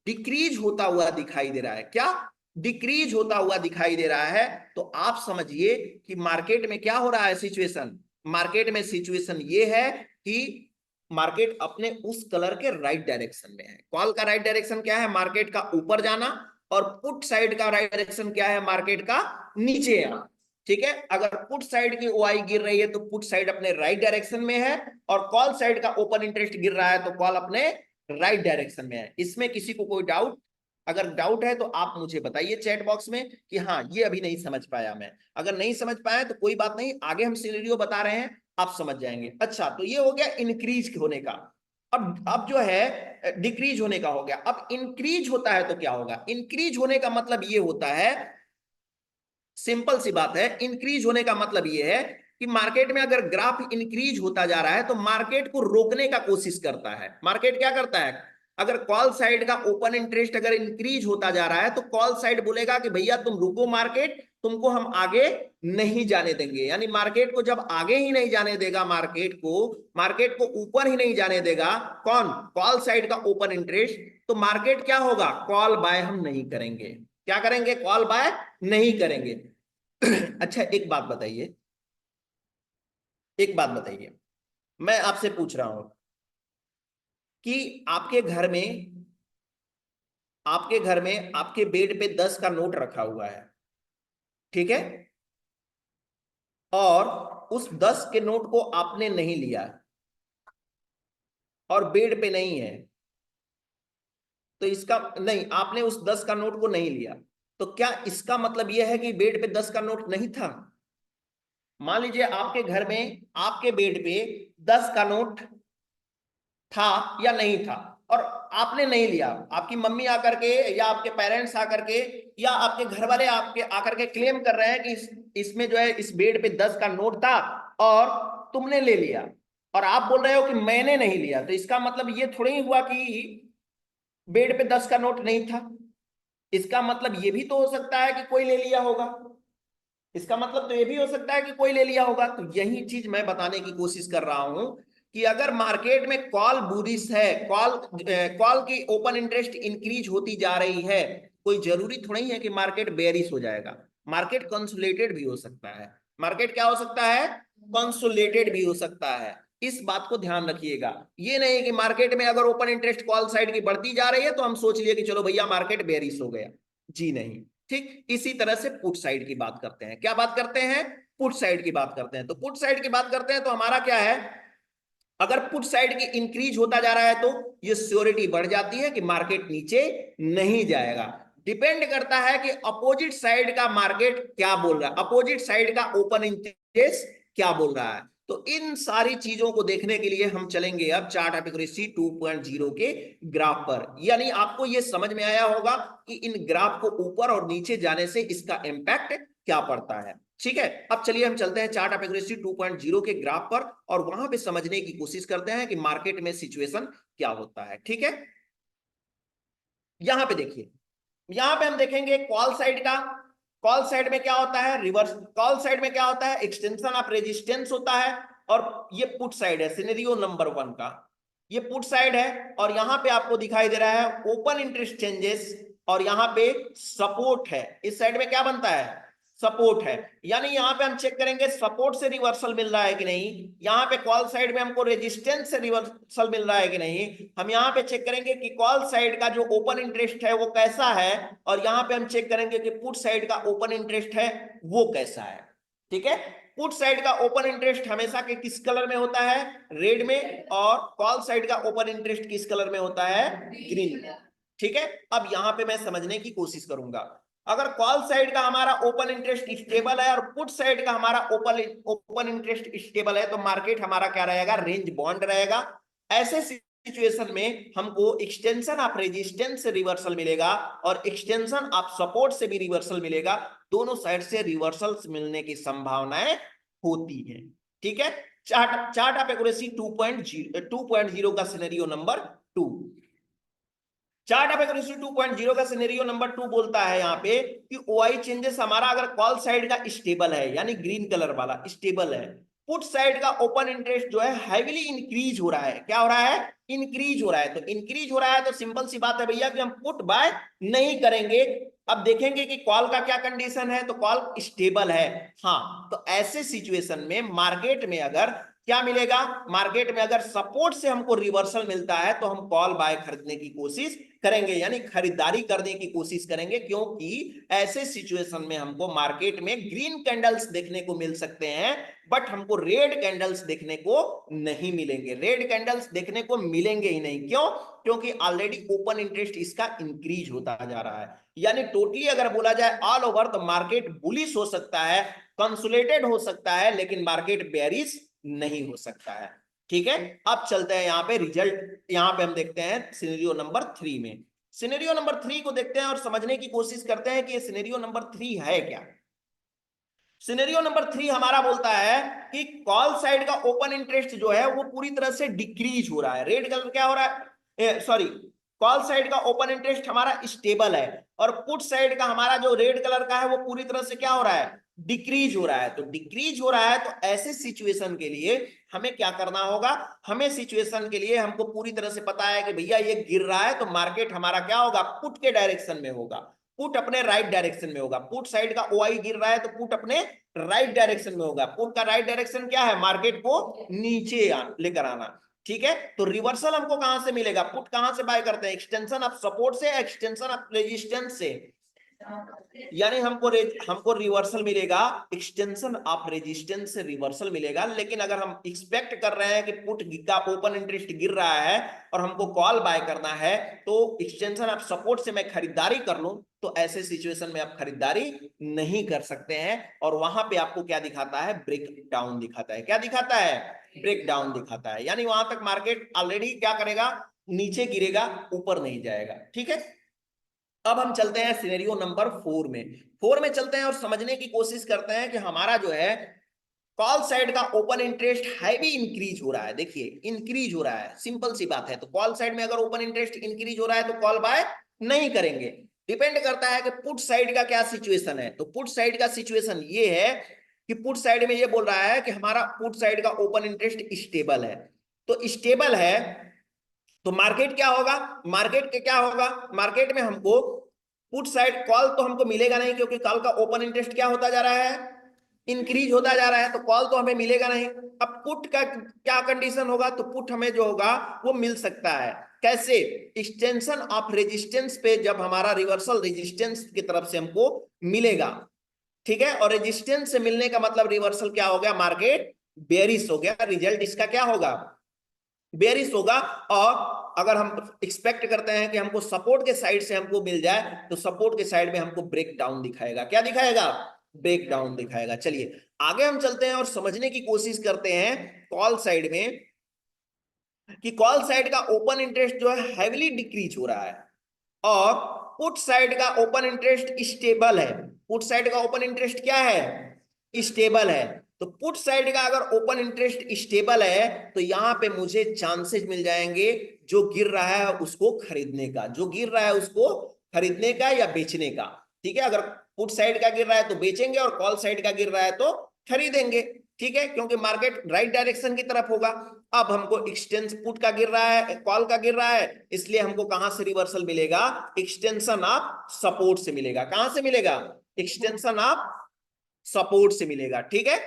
डिक्रीज होता हुआ दिखाई दे रहा है, क्या डिक्रीज होता हुआ दिखाई दे रहा है, तो आप समझिए कि मार्केट में क्या हो रहा है सिचुएशन? मार्केट में सिचुएशन ये है कि मार्केट अपने उस कलर के राइट डायरेक्शन में है। कॉल का राइट डायरेक्शन क्या है? मार्केट का ऊपर जाना। और पुट साइड का राइट डायरेक्शन क्या है? मार्केट का नीचे आना। ठीक है, अगर पुट साइड की ओआई गिर रही है तो पुट साइड अपने राइट डायरेक्शन में है, और कॉल साइड का ओपन इंटरेस्ट गिर रहा है तो कॉल अपने राइट डायरेक्शन में है। इसमें किसी को कोई डाउट? अगर डाउट है तो आप मुझे बताइए चैट बॉक्स में कि हाँ ये अभी नहीं समझ पाया मैं। अगर नहीं समझ पाया तो कोई बात नहीं, आगे हम सिनेरियो बता रहे हैं, आप समझ जाएंगे। अच्छा, तो ये हो गया इंक्रीज होने का। अब जो है डिक्रीज होने का हो गया। अब इंक्रीज होता है तो क्या होगा? इंक्रीज होने का मतलब ये होता है, सिंपल सी बात है, इंक्रीज होने का मतलब ये है कि मार्केट में अगर ग्राफ इंक्रीज होता जा रहा है तो मार्केट को रोकने का कोशिश करता है। मार्केट क्या करता है? अगर कॉल साइड का ओपन इंटरेस्ट अगर इंक्रीज होता जा रहा है तो कॉल साइड बोलेगा कि भैया तुम रुको, मार्केट तुमको हम आगे नहीं जाने देंगे। यानी मार्केट को जब आगे ही नहीं जाने देगा, मार्केट को ऊपर ही नहीं जाने देगा कौन? कॉल साइड का ओपन इंटरेस्ट, तो मार्केट क्या होगा? कॉल बाय हम नहीं करेंगे। क्या करेंगे? कॉल बाय नहीं करेंगे। अच्छा एक बात बताइए, एक बात बताइए, मैं आपसे पूछ रहा हूं कि आपके घर में आपके बेड पे 10 का नोट रखा हुआ है, ठीक है, और उस 10 के नोट को आपने नहीं लिया और बेड पे नहीं है, तो इसका नहीं, आपने उस 10 का नोट को नहीं लिया, तो क्या इसका मतलब यह है कि बेड पे 10 का नोट नहीं था? मान लीजिए आपके घर में आपके बेड पे 10 का नोट था या नहीं था और आपने नहीं लिया, आपकी मम्मी आकर के या आपके पेरेंट्स आकर के या आपके घर वाले आपके आकर के क्लेम कर रहे हैं कि इसमें जो है इस बेड पे 10 का नोट था और तुमने ले लिया, और आप बोल रहे हो कि मैंने नहीं लिया, तो इसका मतलब ये थोड़ी हुआ कि बेड पे 10 का नोट नहीं था। इसका मतलब ये भी तो हो सकता है कि कोई ले लिया होगा। इसका मतलब तो ये भी हो सकता है कि कोई ले लिया होगा। तो यही चीज मैं बताने की कोशिश कर रहा हूं कि अगर मार्केट में कॉल बुलिश है, कॉल की ओपन इंटरेस्ट इंक्रीज होती जा रही है, कोई जरूरी थोड़ी है कि मार्केट बेयरिश हो जाएगा। मार्केट कंसोलिडेटेड भी हो सकता है। मार्केट क्या हो सकता है? कंसोलिडेटेड भी हो सकता है। इस बात को ध्यान रखिएगा। ये नहीं कि मार्केट में अगर ओपन इंटरेस्ट कॉल साइड की बढ़ती जा रही है तो हम सोच लिए कि चलो भैया मार्केट बेयरिश हो गया। जी नहीं। ठीक इसी तरह से पुट साइड की बात करते हैं। क्या बात करते हैं? पुट साइड की बात करते हैं। तो पुट साइड की बात करते हैं तो हमारा क्या है? अगर पुट साइड की इंक्रीज होता जा रहा है तो ये श्योरिटी बढ़ जाती है कि मार्केट नीचे नहीं जाएगा। डिपेंड करता है कि अपोजिट साइड का मार्केट क्या बोल रहा है, अपोजिट साइड का ओपन इंटरेस्ट क्या बोल रहा है। तो इन सारी चीजों को देखने के लिए हम चलेंगे अब चार्ट एपिक्रेसी 2.0 के ग्राफ पर। यानी आपको यह समझ में आया होगा कि इन ग्राफ को ऊपर और नीचे जाने से इसका इंपैक्ट क्या पड़ता है। ठीक है, अब चलिए हम चलते हैं चार्ट ऑफ एक्यूरेसी 2.0 के ग्राफ पर और वहां पे समझने की कोशिश करते हैं कि मार्केट में सिचुएशन क्या होता है। ठीक है, यहां पे देखिए, यहां पे हम देखेंगे कॉल साइड का। कॉल साइड में क्या होता है, रिवर्स कॉल साइड में क्या होता है, एक्सटेंशन ऑफ रेजिस्टेंस होता है। और ये पुट साइड है, सिनेरियो नंबर 1 का ये पुट साइड है। और यहां पे आपको दिखाई दे रहा है ओपन इंटरेस्ट चेंजेस, और यहां पे सपोर्ट है। इस साइड में क्या बनता है, सपोर्ट है। यानी यहां पे हम चेक करेंगे सपोर्ट से रिवर्सल मिल रहा है कि नहीं। यहां पे कॉल साइड में हमको रेजिस्टेंस से रिवर्सल मिल रहा है कि नहीं। हम यहां पे चेक करेंगे कि कॉल साइड का जो ओपन इंटरेस्ट है वो कैसा है, और यहां पे हम चेक करेंगे कि पुट साइड का ओपन इंटरेस्ट है वो कैसा है। ठीक है, पुट साइड का ओपन इंटरेस्ट हमेशा के किस कलर में होता है, रेड में, और कॉल साइड का ओपन इंटरेस्ट किस कलर में होता है, ग्रीन में। ठीक है, अब यहां पे मैं समझने की कोशिश करूंगा। अगर कॉल साइड का हमारा ओपन इंटरेस्ट स्टेबल है और पुट साइड का हमारा ओपन इंटरेस्ट स्टेबल है, तो मार्केट हमारा क्या रहेगा, रेंज बॉन्ड रहेगा। ऐसे सिचुएशन में हमको एक्सटेंशन ऑफ रेजिस्टेंस से रिवर्सल मिलेगा और एक्सटेंशन ऑफ सपोर्ट से भी रिवर्सल मिलेगा। दोनों साइड से रिवर्सल्स मिलने की संभावनाएं होती है। ठीक है, चार्ट ऑफ एक्यूरेसी 2.0 का scenario number 2। Chart of accuracy 2.0 का सिनेरियो नंबर 2 बोलता है यहाँ पे कि ओआई चेंजेस हमारा अगर कॉल साइड का स्टेबल है, यानी ग्रीन कलर वाला स्टेबल है, पुट साइड का ओपन इंटरेस्ट जो है हैवीली इंक्रीज हो रहा है। क्या हो रहा है, इंक्रीज हो रहा है। तो इंक्रीज हो रहा है तो सिंपल सी बात है भैया कि हम पुट बाय नहीं करेंगे। अब देखेंगे कि कॉल का क्या कंडीशन है, तो कॉल स्टेबल है। हाँ, तो ऐसे सिचुएशन में मार्केट में अगर क्या मिलेगा, मार्केट में अगर सपोर्ट से हमको रिवर्सल मिलता है तो हम कॉल बाय खरीदने की कोशिश करेंगे, यानी खरीदारी करने की कोशिश करेंगे। क्योंकि ऐसे सिचुएशन में हमको मार्केट में ग्रीन कैंडल्स देखने को मिल सकते हैं, बट हमको रेड कैंडल्स देखने को नहीं मिलेंगे। रेड कैंडल्स देखने को मिलेंगे ही नहीं। क्यों, क्योंकि ऑलरेडी ओपन इंटरेस्ट इसका इंक्रीज होता जा रहा है। यानी टोटली अगर बोला जाए ऑल ओवर, तो मार्केट बुलिश हो सकता है, कंसोलिडेटेड हो सकता है, लेकिन मार्केट बेयरिश नहीं हो सकता है। ठीक है, अब चलते हैं यहाँ पे रिजल्ट। यहाँ पे हम देखते हैं सिनेरियो नंबर 3 में। सिनेरियो नंबर 3 को देखते हैं और समझने की कोशिश करते हैं कि ये सिनेरियो नंबर 3 है क्या। सिनेरियो नंबर 3 हमारा बोलता है कि कॉल साइड का ओपन इंटरेस्ट जो है वो पूरी तरह से डिक्रीज हो रहा है। रेड कलर क्या हो रहा है, सॉरी, कॉल साइड का ओपन इंटरेस्ट हमारा स्टेबल है, और पुट साइड का हमारा जो रेड कलर का है वो पूरी तरह से क्या हो रहा है, डिक्रीज हो रहा है। तो डिक्रीज हो रहा है, तो ऐसे सिचुएशन के लिए हमें क्या करना होगा, हमें सिचुएशन के लिए हमको पूरी तरह से पता है कि भैया ये गिर रहा है, तो मार्केट हमारा क्या होगा, पुट के डायरेक्शन में होगा। पुट अपने राइट डायरेक्शन में होगा। पुट साइड का ओआई गिर रहा है तो पुट अपने राइट डायरेक्शन में होगा। पुट का राइट डायरेक्शन क्या है, मार्केट को नीचे लेकर आना। ठीक है, तो रिवर्सल हमको कहां से मिलेगा, पुट कहां से बाय करते हैं, एक्सटेंशन ऑफ सपोर्ट से, एक्सटेंशन ऑफ रेजिस्टेंस से। यानी हमको रिवर्सल मिलेगा, एक्सटेंशन ऑफ रेजिस्टेंस से रिवर्सल मिलेगा। लेकिन अगर हम एक्सपेक्ट कर रहे हैं कि पुट का ओपन इंटरेस्ट गिर रहा है और हमको कॉल बाय करना है, तो एक्सटेंशन ऑफ सपोर्ट से मैं खरीदारी कर लूं, तो ऐसे सिचुएशन में आप खरीदारी नहीं कर सकते हैं। और वहां पे आपको क्या दिखाता है, ब्रेक डाउन दिखाता है। क्या दिखाता है, ब्रेक डाउन दिखाता है। यानी वहां तक मार्केट ऑलरेडी क्या करेगा, नीचे गिरेगा, ऊपर नहीं जाएगा। ठीक है, अब हम चलते हैं सिनेरियो नंबर 4 में। 4 में चलते हैं और समझने की कोशिश करते हैं कि हमारा जो है कॉल साइड का ओपन इंटरेस्ट हैवी इंक्रीज हो रहा है। देखिए इंक्रीज हो रहा है, सिंपल सी बात है। तो कॉल साइड में अगर ओपन इंटरेस्ट इंक्रीज हो रहा है तो कॉल बाय नहीं करेंगे। डिपेंड करता है कि पुट साइड का क्या सिचुएशन है। तो पुट साइड का सिचुएशन ये है कि पुट साइड में ये बोल रहा है कि हमारा पुट साइड का ओपन इंटरेस्ट स्टेबल है। तो स्टेबल है तो मार्केट क्या होगा, मार्केट के क्या होगा, मार्केट में हमको पुट साइड कॉल तो हमको मिलेगा नहीं, क्योंकि कॉल का ओपन इंटरेस्ट क्या होता जा रहा है, इंक्रीज होता जा रहा है। तो कॉल तो हमें मिलेगा नहीं। अब पुट का क्या कंडीशन होगा, तो पुट हमें जो होगा वो मिल सकता है। कैसे, एक्सटेंशन ऑफ रेजिस्टेंस पे, जब हमारा रिवर्सल रेजिस्टेंस की तरफ से हमको मिलेगा। ठीक है, और रेजिस्टेंस से मिलने का मतलब रिवर्सल क्या हो गया, मार्केट बेरिश हो गया। रिजल्ट इसका क्या होगा, बेरिश होगा। और अगर हम एक्सपेक्ट करते हैं कि हमको सपोर्ट के साइड से हमको मिल जाए, तो सपोर्ट के साइड में हमको ब्रेक डाउन दिखाएगा। क्या दिखाएगा, ब्रेक डाउन दिखाएगा। चलिए आगे हम चलते हैं और समझने की कोशिश करते हैं कॉल साइड में, कि कॉल साइड का ओपन इंटरेस्ट जो है हैवीली डिक्रीज हो रहा है और पुट साइड का ओपन इंटरेस्ट स्टेबल है। पुट साइड का ओपन इंटरेस्ट क्या है, स्टेबल है। तो पुट साइड का अगर ओपन इंटरेस्ट स्टेबल है तो यहां पे मुझे चांसेस मिल जाएंगे जो गिर रहा है उसको खरीदने का, जो गिर रहा है उसको खरीदने का या बेचने का। ठीक है, अगर पुट साइड का गिर रहा है तो बेचेंगे और कॉल साइड का गिर रहा है तो खरीदेंगे। ठीक है, क्योंकि मार्केट राइट डायरेक्शन की तरफ होगा। अब हमको एक्सटेंस पुट का गिर रहा है, कॉल का गिर रहा है, इसलिए हमको कहां से रिवर्सल मिलेगा, एक्सटेंशन ऑफ सपोर्ट से मिलेगा। कहां से मिलेगा, एक्सटेंशन ऑफ सपोर्ट से मिलेगा। ठीक है,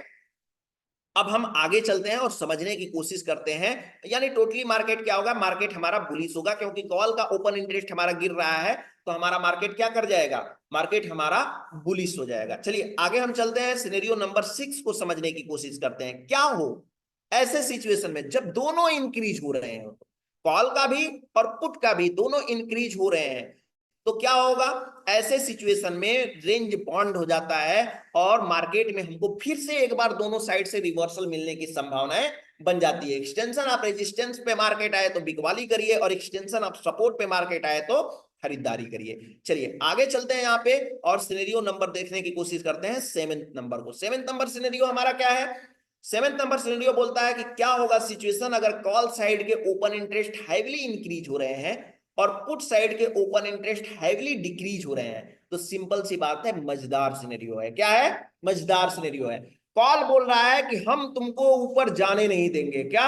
अब हम आगे चलते हैं और समझने की कोशिश करते हैं। यानी टोटली मार्केट क्या होगा, मार्केट हमारा बुलिश होगा, क्योंकि कॉल का ओपन इंटरेस्ट हमारा गिर रहा है तो हमारा मार्केट क्या कर जाएगा, मार्केट हमारा बुलिश हो जाएगा। चलिए आगे हम चलते हैं, सिनेरियो नंबर 6 को समझने की कोशिश करते हैं। क्या हो ऐसे सिचुएशन में जब दोनों इंक्रीज हो रहे हैं, कॉल का भी और पुट का भी दोनों इंक्रीज हो रहे हैं, तो क्या होगा, ऐसे सिचुएशन में रेंज बॉन्ड हो जाता है और मार्केट में हमको फिर से एक बार दोनों साइड से रिवर्सल मिलने की संभावनाएं बन जाती है। एक्सटेंशन ऑफ रेजिस्टेंस पे मार्केट आए तो बिकवाली करिए और एक्सटेंशन ऑफ सपोर्ट पे मार्केट आए तो खरीदारी करिए। चलिए आगे चलते हैं यहाँ पे और सिनेरियो नंबर देखने की कोशिश करते हैं, 7th नंबर को। 7th नंबर सिनेरियो हमारा क्या है, 7th नंबर सिनेरियो बोलता है कि क्या होगा सिचुएशन अगर कॉल साइड के ओपन इंटरेस्ट हैवीली इंक्रीज हो रहे हैं और पुट साइड के ओपन इंटरेस्ट हैवीली डिक्रीज हो रहे हैं। तो सिंपल सी बात है, मजेदार सिनेरियो है। क्या है, मजेदार सिनेरियो है। कॉल बोल रहा है कि हम तुमको ऊपर जाने नहीं देंगे, क्या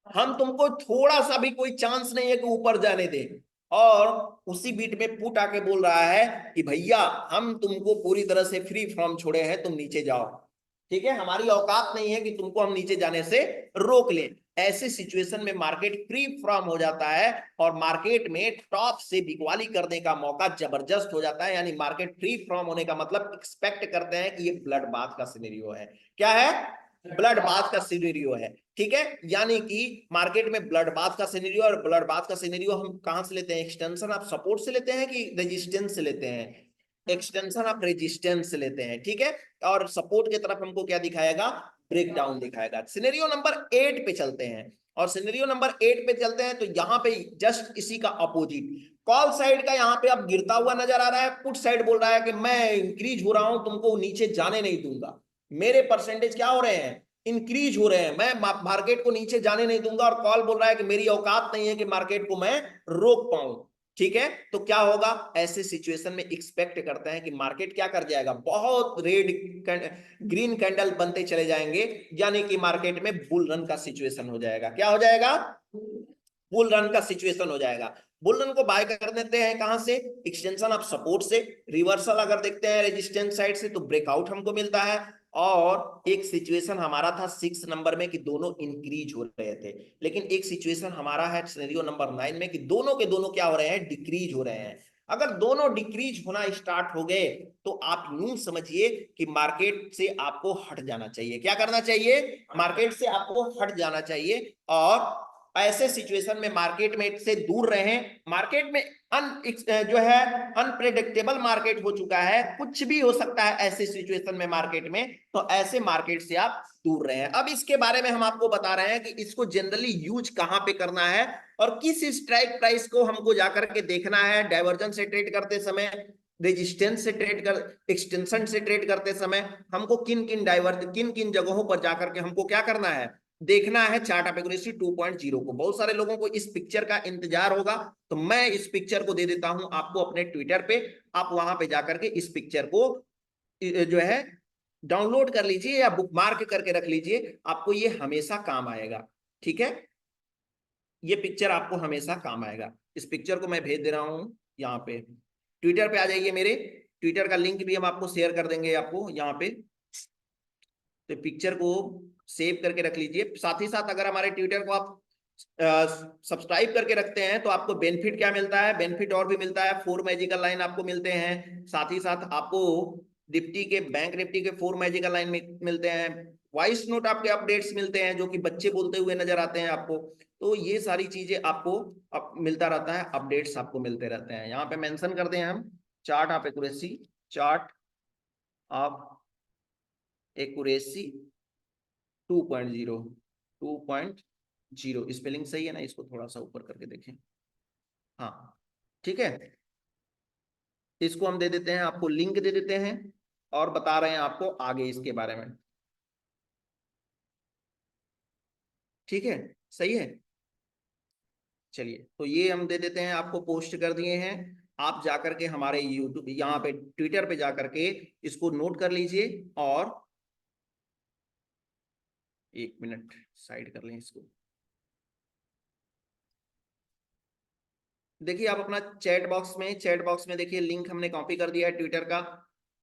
हम तुमको थोड़ा सा भी कोई चांस नहीं है कि ऊपर जाने दें। और उसी बीट में पुट आके बोल रहा है कि भैया हम तुमको पूरी तरह से फ्री फ्रॉम छोड़े हैं, तुम नीचे जाओ। ठीक है, हमारी औकात नहीं है कि तुमको हम नीचे जाने से रोक लें। ऐसे सिचुएशन में मार्केट फ्री फ्रॉम हो जाता है और मार्केट में टॉप से बिकवाली करने का मौका जबरदस्त हो जाता है। यानी मार्केट फ्री फ्रॉम होने का मतलब एक्सपेक्ट करते हैं कि ये ब्लड बाथ का सिनेरियो है। क्या है, ब्लड बाथ का सिनेरियो है। ठीक है, यानी कि मार्केट में ब्लड बाथ का सिनेरियो, और ब्लड बाथ का सिनेरियो हम कहां से लेते हैं, एक्सटेंशन ऑफ सपोर्ट से लेते हैं कि रेजिस्टेंस से लेते हैं, एक्सटेंशन ऑफ रेजिस्टेंस से लेते हैं। ठीक है, और सपोर्ट की तरफ हमको क्या दिखाएगा, ब्रेक डाउन दिखाएगा। सिनेरियो नंबर 8 पे चलते हैं और सिनेरियो नंबर 8 पे चलते हैं तो यहां पे जस्ट इसी का अपोजिट, कॉल साइड का यहां पे अब गिरता हुआ नजर आ रहा है, पुट साइड बोल रहा है कि मैं इंक्रीज हो रहा हूं, तुमको नीचे जाने नहीं दूंगा, मेरे परसेंटेज क्या हो रहे हैं, इंक्रीज हो रहे हैं, मैं मार्केट को नीचे जाने नहीं दूंगा। और कॉल बोल रहा है कि मेरी औकात नहीं है कि मार्केट को मैं रोक पाऊं। ठीक है, तो क्या होगा, ऐसे सिचुएशन में एक्सपेक्ट करते हैं कि मार्केट क्या कर जाएगा, बहुत रेड ग्रीन कैंडल बनते चले जाएंगे, यानी कि मार्केट में बुल रन का सिचुएशन हो जाएगा। क्या हो जाएगा, बुल रन का सिचुएशन हो जाएगा। बुल रन को बाय कर देते हैं कहां से, एक्सटेंशन ऑफ सपोर्ट से। रिवर्सल अगर देखते हैं रेजिस्टेंस साइड से तो ब्रेकआउट हमको मिलता है। और एक सिचुएशन हमारा था 6 नंबर में कि दोनों इंक्रीज हो रहे थे, लेकिन एक सिचुएशन हमारा है सिनेरियो नंबर 9 में कि दोनों के दोनों क्या हो रहे हैं, डिक्रीज हो रहे हैं। अगर दोनों डिक्रीज होना स्टार्ट हो गए तो आप यूं समझिए कि मार्केट से आपको हट जाना चाहिए। क्या करना चाहिए, मार्केट से आपको हट जाना चाहिए। और ऐसे सिचुएशन में मार्केट में से दूर रहें। मार्केट में जो है अनप्रेडिक्टेबल मार्केट हो चुका है, कुछ भी हो सकता है ऐसे सिचुएशन में मार्केट में, तो ऐसे मार्केट से आप दूर रहें। अब इसके बारे में हम आपको बता रहे हैं कि इसको जनरली यूज कहां पे करना है और किस स्ट्राइक प्राइस को हमको जाकर के देखना है, डाइवर्जन से ट्रेड करते समय, रेजिस्टेंस से ट्रेड कर, एक्सटेंशन से ट्रेड करते समय हमको किन किन जगहों पर जाकर के हमको क्या करना है, देखना है चार्ट ऑफ एक्यूरेसी 2.0 को। बहुत सारे लोगों को इस पिक्चर का इंतजार होगा, तो मैं इस पिक्चर को दे देता हूं आपको अपने ट्विटर पे। आप वहां पे जाकर के इस पिक्चर को जो है डाउनलोड कर लीजिए या बुक मार्क करके रख लीजिए, आपको ये हमेशा काम आएगा। ठीक है, ये पिक्चर आपको हमेशा काम आएगा। इस पिक्चर को मैं भेज दे रहा हूं यहाँ पे, ट्विटर पे आ जाइए, मेरे ट्विटर का लिंक भी हम आपको शेयर कर देंगे आपको यहाँ पे। तो पिक्चर को सेव करके रख लीजिए। साथ ही साथ अगर हमारे ट्विटर को आप सब्सक्राइब करके रखते हैं तो आपको बेनिफिट क्या मिलता है, बेनिफिट और भी मिलता है, 4 मैजिकल लाइन आपको मिलते हैं। साथ ही साथ आपको निफ्टी के, बैंक निफ्टी के 4 मैजिकल लाइन मिलते हैं। वॉइस नोट आपके अपडेट्स मिलते हैं जो कि बच्चे बोलते हुए नजर आते हैं आपको। तो ये सारी चीजें आपको मिलता रहता है, अपडेट्स आपको मिलते रहते हैं। यहाँ पे मेंशन करते हैं हम chart of accuracy, chart of accuracy 2.0, 2.0 spelling सही है ना, इसको थोड़ा सा ऊपर करके देखें। हाँ ठीक है, इसको हम दे देते हैं, आपको लिंक दे देते हैं और बता रहे हैं आपको आगे इसके बारे में। ठीक है, सही है। चलिए, तो ये हम दे देते हैं, आपको पोस्ट कर दिए हैं। आप जाकर के हमारे यूट्यूब यहाँ पे ट्विटर पे जाकर के इसको नोट कर लीजिए। और एक मिनट साइड कर लें इसको। देखिए आप अपना चैट बॉक्स में देखिए लिंक हमने कॉपी कर दिया है ट्विटर का।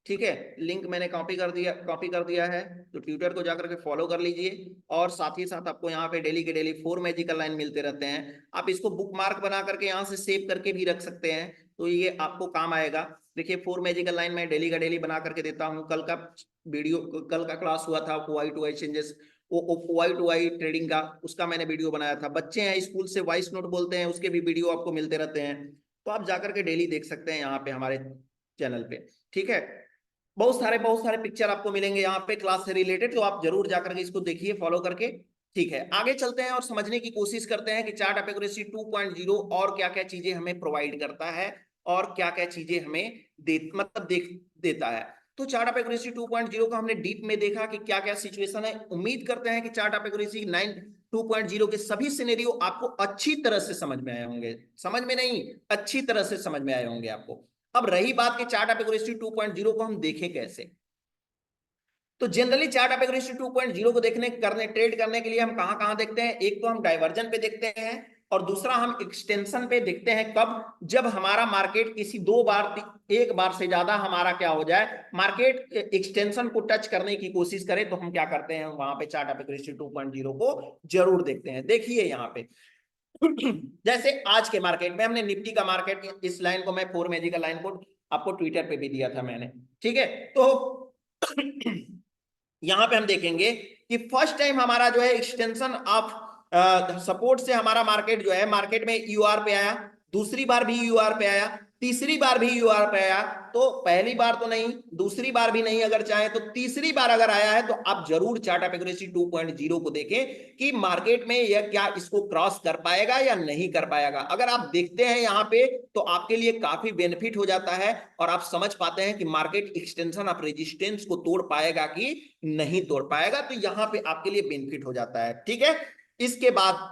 ठीक है, लिंक मैंने कॉपी कर दिया है। तो ट्विटर को जाकर के फॉलो कर लीजिए। और साथ ही साथ आपको यहाँ पे डेली के डेली 4 मैजिकल लाइन मिलते रहते हैं। आप इसको बुक मार्क बना करके यहाँ से सेव करके भी रख सकते हैं, तो ये आपको काम आएगा। देखिए 4 मैजिकल लाइन मैं डेली का डेली बना करके देता हूँ। कल का क्लास हुआ था वाई टू वाई चेंजेस, वो वाई टू वाई ट्रेडिंग का, उसका मैंने वीडियो बनाया था। बच्चे हैं स्कूल से वॉइस नोट बोलते हैं, उसके भी वीडियो आपको मिलते रहते हैं। तो आप जाकर के डेली देख सकते हैं यहाँ पे हमारे चैनल पे। ठीक है, बहुत सारे पिक्चर आपको मिलेंगे यहाँ पे क्लास से रिलेटेड, तो आप जरूर जाकर के इसको देखिए फॉलो करके। ठीक है, आगे चलते हैं और समझने की कोशिश करते हैं कि चार्ट ऑफ एक्यूरेसी 2.0 और क्या क्या चीजें हमें प्रोवाइड करता है और क्या क्या चीजें हमें देता है। तो चार्ट ऑफ एक्यूरेसी 2.0 का हमने डीप में देखा कि क्या क्या सिचुएशन है। उम्मीद करते हैं कि चार्ट ऑफ एक्यूरेसी 2.0 के सभी सिनेरियो आपको अच्छी तरह से समझ में आए होंगे। समझ में नहीं, अच्छी तरह से समझ में आए होंगे आपको। अब रही बात कि चार्ट ऑफ एक्यूरेसी 2.0 को हम देखें कैसे। तो जनरली चार्ट ऑफ एक्यूरेसी 2.0 को ट्रेड करने के लिए हम कहां कहां देखते हैं। एक तो हम डाइवर्जन पे देखते हैं और दूसरा हम एक्सटेंशन पे देखते हैं। कब? जब हमारा मार्केट किसी एक बार से ज्यादा हमारा क्या हो जाए, मार्केट एक्सटेंशन को टच करने की कोशिश करे, तो हम क्या करते हैं, वहां पे चार्ट ऑफ एक्यूरेसी 2.0 को जरूर देखते हैं। देखिए यहाँ पे जैसे आज के मार्केट में हमने निफ्टी का मार्केट, इस लाइन को मैं 4 मैजिकल लाइन को आपको ट्विटर पे भी दिया था मैंने। ठीक है, तो यहां पे हम देखेंगे कि फर्स्ट टाइम हमारा जो है एक्सटेंशन ऑफ सपोर्ट से हमारा मार्केट जो है, मार्केट में यूआर पे आया, दूसरी बार भी यूआर पे आया, तीसरी बार भी यूआर पे आया। तो पहली बार तो नहीं, दूसरी बार भी नहीं, अगर चाहे तो तीसरी बार अगर आया है तो आप जरूर चार्ट ऑफ एक्यूरेसी 2.0 को देखें कि मार्केट में यह क्या इसको क्रॉस कर पाएगा या नहीं कर पाएगा। अगर आप देखते हैं यहाँ पे तो आपके लिए काफी बेनिफिट हो जाता है और आप समझ पाते हैं कि मार्केट एक्सटेंशन ऑफ रेजिस्टेंस को तोड़ पाएगा कि नहीं तोड़ पाएगा। तो यहाँ पे आपके लिए बेनिफिट हो जाता है। ठीक है, इसके बाद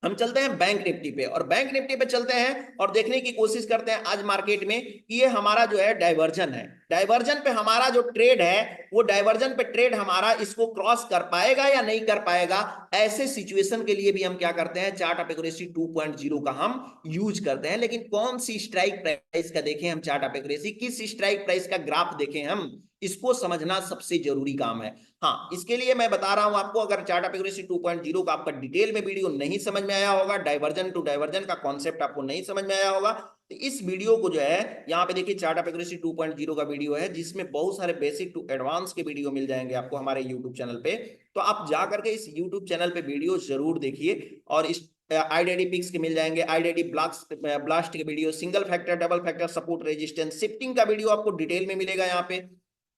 हम चलते हैं बैंक निफ्टी पे, और बैंक निफ्टी पे चलते हैं और देखने की कोशिश करते हैं आज मार्केट में कि ये हमारा जो है डाइवर्जन है, डाइवर्जन पे हमारा जो ट्रेड है, वो डाइवर्जन पे ट्रेड हमारा इसको क्रॉस कर पाएगा या नहीं कर पाएगा। ऐसे सिचुएशन के लिए भी हम क्या करते हैं, चार्ट ऑफ एक्यूरेसी 2.0 का हम यूज करते हैं। लेकिन कौन सी स्ट्राइक प्राइस का देखें हम चार्ट ऑफ एक्यूरेसी, किस स्ट्राइक प्राइस का ग्राफ देखें हम, इसको समझना सबसे जरूरी काम है। हाँ, इसके लिए मैं बता रहा हूं आपको, अगर चार्ट ऑफ एक्यूरेसी 2.0 का आपका डिटेल में वीडियो नहीं समझ में आया होगा, डाइवर्जन टू डाइवर्जन का कॉन्सेप्ट आपको नहीं समझ में आया होगा, तो इस वीडियो को जो है यहाँ पे देखिए, चार्ट ऑफ एक्यूरेसी 2.0 का वीडियो है जिसमें बहुत सारे बेसिक टू एडवांस के वीडियो मिल जाएंगे आपको हमारे यूट्यूब चैनल पे। तो आप जा करके इस यूट्यूब चैनल पे वीडियो जरूर देखिए। और इस आईडीडी पिक्स के मिल जाएंगे, आईडीडी ब्लास्ट के video, single factor double factor support resistance shifting का वीडियो आपको डिटेल में मिलेगा यहाँ पे।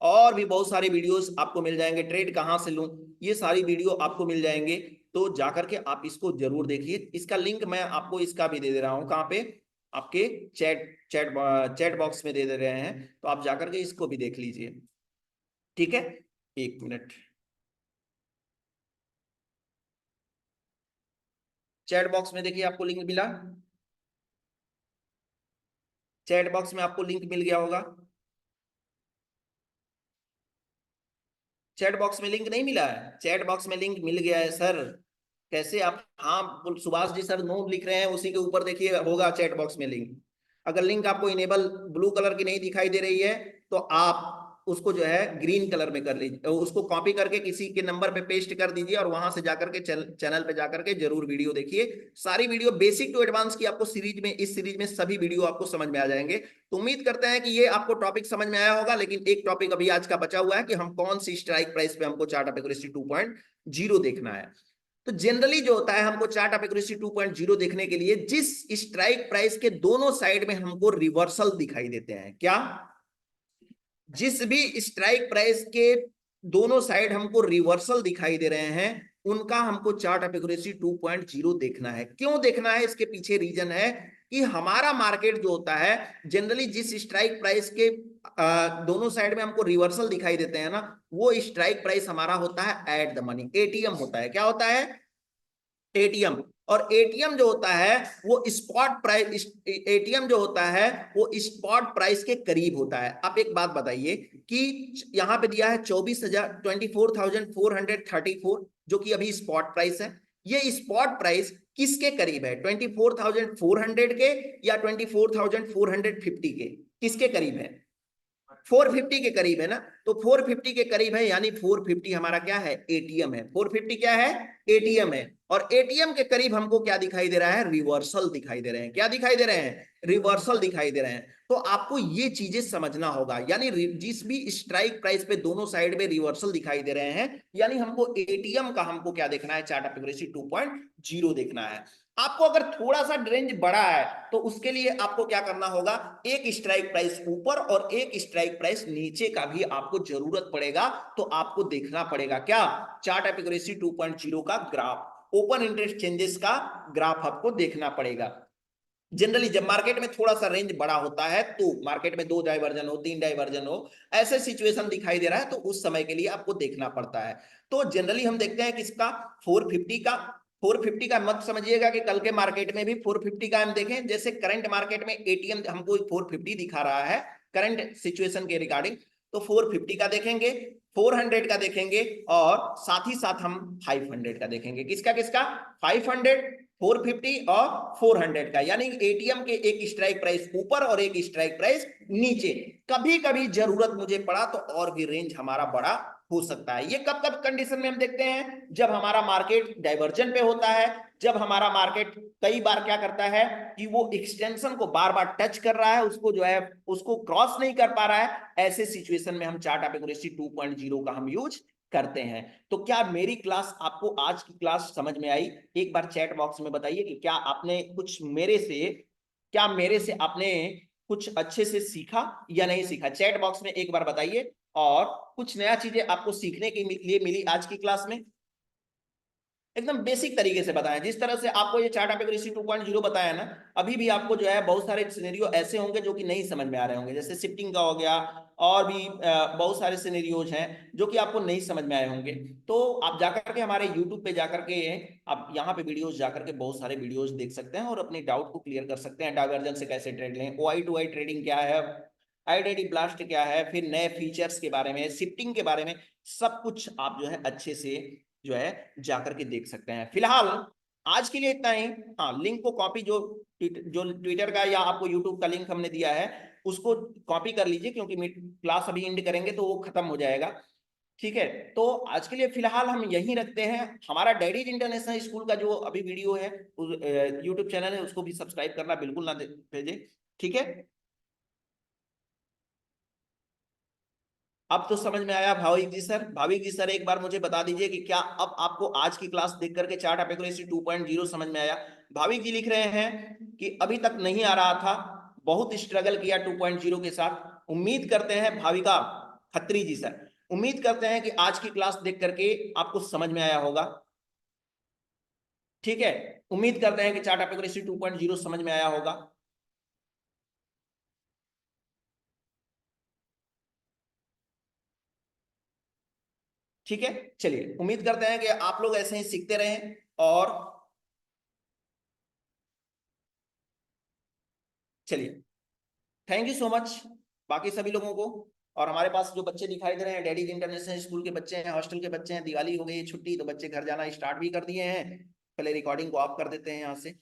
और भी बहुत सारे वीडियोस आपको मिल जाएंगे, ट्रेड कहां से लूं, ये सारी वीडियो आपको मिल जाएंगे। तो जाकर के आप इसको जरूर देखिए। इसका लिंक मैं आपको इसका भी दे दे रहा हूं, कहां पे, आपके चैट बॉक्स में दे रहे हैं, तो आप जाकर के इसको भी देख लीजिए। ठीक है, एक मिनट, चैट बॉक्स में देखिए आपको लिंक मिला, चैट बॉक्स में आपको लिंक मिल गया होगा। चैट बॉक्स में लिंक नहीं मिला है? चैट बॉक्स में लिंक मिल गया है सर। कैसे आप, हाँ सुभाष जी सर नो लिख रहे हैं, उसी के ऊपर देखिए होगा चैट बॉक्स में लिंक। अगर लिंक आपको इनेबल ब्लू कलर की नहीं दिखाई दे रही है तो आप उसको जो है ग्रीन कलर में कर लीजिए, उसको कॉपी करके किसी के नंबर पे पेस्ट कर दीजिए और वहां से जाकर के चैनल पे जाकर के जरूर वीडियो देखिए। सारी वीडियो बेसिक टू एडवांस की आपको सीरीज में, इस सीरीज में सभी वीडियो आपको समझ में आ जाएंगे। तो उम्मीद करते हैं कि ये आपको टॉपिक समझ में आया होगा। लेकिन एक टॉपिक अभी आज का बचा हुआ है कि हम कौन सी स्ट्राइक प्राइस पे हमको चार्ट ऑफ एक्यूरेसी 2.0 देखना है। तो जनरली जो होता है, हमको चार्ट ऑफ एक्यूरेसी 2.0 देखने के लिए जिस स्ट्राइक प्राइस के दोनों साइड में हमको रिवर्सल दिखाई देते हैं, क्या, जिस भी स्ट्राइक प्राइस के दोनों साइड हमको रिवर्सल दिखाई दे रहे हैं, उनका हमको चार्ट ऑफ एक्यूरेसी 2.0 देखना है। क्यों देखना है, इसके पीछे रीजन है कि हमारा मार्केट जो होता है जनरली जिस स्ट्राइक प्राइस के दोनों साइड में हमको रिवर्सल दिखाई देते हैं ना, वो स्ट्राइक प्राइस हमारा होता है एट द मनी, एटीएम होता है। क्या होता है? एटीएम। और एटीएम जो होता है वो स्पॉट प्राइस, एटीएम जो होता है वो स्पॉट प्राइस के करीब होता है। आप एक बात बताइए कि यहाँ पे दिया है 24,434 जो कि अभी स्पॉट प्राइस है। ये स्पॉट प्राइस किसके करीब है? 24,400 के या 24,450 के? किसके करीब है? 450 के करीब है ना। तो 450 के करीब है, यानी 450 हमारा क्या है? एटीएम है। 450 क्या है? एटीएम है। और एटीएम के करीब हमको क्या दिखाई दे रहा है? रिवर्सल दिखाई दे रहे हैं। क्या दिखाई दे रहे हैं? रिवर्सल दिखाई दे रहे हैं। तो आपको ये चीजें समझना होगा, यानी जिस भी स्ट्राइक प्राइस पे दोनों साइड में रिवर्सल दिखाई दे रहे हैं, यानी हमको एटीएम का हमको क्या देखना है? चार्ट ऑफ एक्यूरेसी 2.0 देखना है। आपको अगर थोड़ा सा रेंज बड़ा है तो उसके लिए आपको क्या करना होगा? एक स्ट्राइक प्राइस ऊपर और एक स्ट्राइक प्राइस नीचे का भी आपको जरूरत पड़ेगा। तो आपको देखना पड़ेगा क्या? चार्ट ऑफ एक्यूरेसी 2.0 का ग्राफ, ओपन इंटरेस्ट चेंजेस का ग्राफ आपको देखना पड़ेगा। जनरली जब मार्केट में थोड़ा सा रेंज बड़ा होता है तो मार्केट में 2 डाइवर्जन हो, 3 डाइवर्जन हो, ऐसे सिचुएशन दिखाई दे रहा है तो उस समय के लिए आपको देखना पड़ता है। तो जनरली हम देखते हैं किसका? 450 का। 450 का मत समझिएगा कि कल के मार्केट में भी 450 का हम देखें। जैसे करंट मार्केट में एटीएम हमको 450 दिखा रहा है करंट सिचुएशन के रिगार्डिंग, तो 450 का देखेंगे, 400 का देखेंगे और साथ ही साथ हम 500 का देखेंगे। किसका किसका? 500, 450 और 400 का, यानी एटीएम के एक स्ट्राइक प्राइस ऊपर और एक स्ट्राइक प्राइस नीचे। कभी कभी जरूरत मुझे पड़ा तो और भी रेंज हमारा बड़ा हो सकता है। ये कब कब कंडीशन में हम देखते हैं? जब हमारा मार्केट डाइवर्जन पे होता है, जब हमारा मार्केट कई बार क्या करता है कि वो एक्सटेंशन को बार बार टच कर रहा है, उसको जो है उसको क्रॉस नहीं कर पा रहा है। ऐसे सिचुएशन में हम चार्ट ऑफ एक्यूरेसी 2.0 का हम यूज करते हैं। तो क्या मेरी क्लास आपको, आज की क्लास समझ में आई? एक बार चैट बॉक्स में बताइए कि क्या आपने कुछ मेरे से, क्या मेरे से आपने कुछ अच्छे से सीखा या नहीं सीखा? चैट बॉक्स में एक बार बताइए। और कुछ नया चीजें आपको सीखने के लिए मिली आज की क्लास में? एकदम बेसिक तरीके से बताएं, जिस तरह से आपको ये चार्ट ऑफ एक्यूरेसी 2.0 बताया ना, अभी भी आपको जो है बहुत सारे सिनेरियो ऐसे होंगे जो कि नहीं समझ में आ रहे होंगे, जैसे शिफ्टिंग का हो गया, और भी बहुत सारे सिनेरियोज हैं जो कि आपको नहीं समझ में आए होंगे। तो आप जाकर के हमारे यूट्यूब पे जाकर के, आप यहाँ पे वीडियोज जाकर के बहुत सारे वीडियोज देख सकते हैं और अपने डाउट को क्लियर कर सकते हैं। डाइवर्जन से कैसे ट्रेड लें, ओआई टू आई ट्रेडिंग क्या है, आईडीडी ब्लास्ट क्या है, फिर नए फीचर्स के बारे में, शिफ्टिंग के बारे में, सब कुछ आप जो है अच्छे से जो है जाकर के देख सकते हैं। फिलहाल आज के लिए इतना ही। हाँ, लिंक को कॉपी, जो ट्विटर का या आपको यूट्यूब का लिंक हमने दिया है उसको कॉपी कर लीजिए, क्योंकि क्लास अभी एंड करेंगे तो वो खत्म हो जाएगा। ठीक है, तो आज के लिए फिलहाल हम यहीं रखते हैं। हमारा डैडीज इंटरनेशनल स्कूल का जो अभी वीडियो है यूट्यूब चैनल है, उसको भी सब्सक्राइब करना बिल्कुल ना भेजे। ठीक है, अब तो समझ में आया भाविक जी सर? भाविक जी सर एक बार मुझे बता दीजिए कि क्या अब आपको आज की क्लास देख करके चार्ट ऑफ एक्यूरेसी 2.0 समझ में आया? भाविक जी लिख रहे हैं कि अभी तक नहीं आ रहा था, बहुत स्ट्रगल किया 2.0 के साथ। उम्मीद करते हैं भाविका खत्री जी सर, उम्मीद करते हैं कि आज की क्लास देख करके आपको समझ में आया होगा। ठीक है, उम्मीद करते हैं कि चार्ट ऑफ एक्यूरेसी 2.0 समझ में आया होगा। ठीक है, चलिए उम्मीद करते हैं कि आप लोग ऐसे ही सीखते रहें। और चलिए, थैंक यू सो मच बाकी सभी लोगों को। और हमारे पास जो बच्चे दिखाई दे रहे हैं डैडीज इंटरनेशनल स्कूल के बच्चे हैं, हॉस्टल के बच्चे हैं, दिवाली हो गई है छुट्टी तो बच्चे घर जाना स्टार्ट भी कर दिए हैं। पहले रिकॉर्डिंग को ऑफ कर देते हैं यहाँ से।